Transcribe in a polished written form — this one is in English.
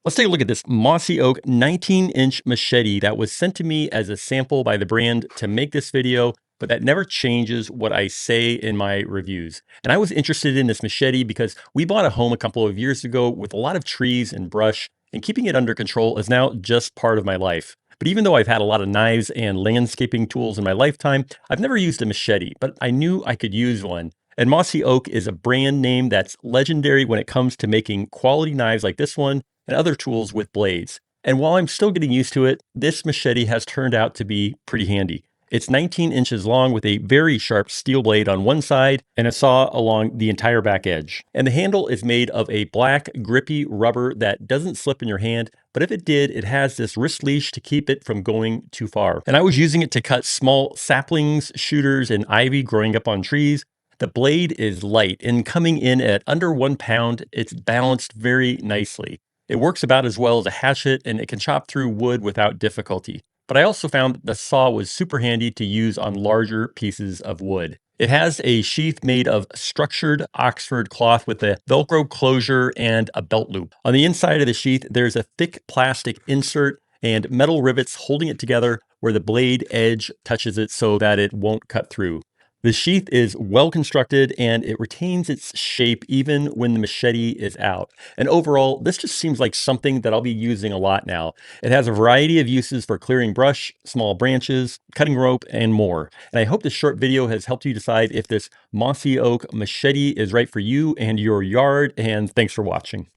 Let's take a look at this Mossy Oak 19-inch machete that was sent to me as a sample by the brand to make this video, but that never changes what I say in my reviews. And I was interested in this machete because we bought a home a couple of years ago with a lot of trees and brush, and keeping it under control is now just part of my life. But even though I've had a lot of knives and landscaping tools in my lifetime, I've never used a machete, but I knew I could use one. And Mossy Oak is a brand name that's legendary when it comes to making quality knives like this one and other tools with blades. And while I'm still getting used to it, this machete has turned out to be pretty handy. It's 19 inches long with a very sharp steel blade on one side and a saw along the entire back edge. And the handle is made of a black grippy rubber that doesn't slip in your hand, but if it did, it has this wrist leash to keep it from going too far. And I was using it to cut small saplings, shooters, and ivy growing up on trees. The blade is light and coming in at under 1 pound, it's balanced very nicely. It works about as well as a hatchet and it can chop through wood without difficulty. But I also found that the saw was super handy to use on larger pieces of wood. It has a sheath made of structured Oxford cloth with a Velcro closure and a belt loop. On the inside of the sheath, there's a thick plastic insert and metal rivets holding it together where the blade edge touches it so that it won't cut through. The sheath is well constructed and it retains its shape even when the machete is out. And overall, this just seems like something that I'll be using a lot now. It has a variety of uses for clearing brush, small branches, cutting rope, and more. And I hope this short video has helped you decide if this Mossy Oak machete is right for you and your yard. And thanks for watching.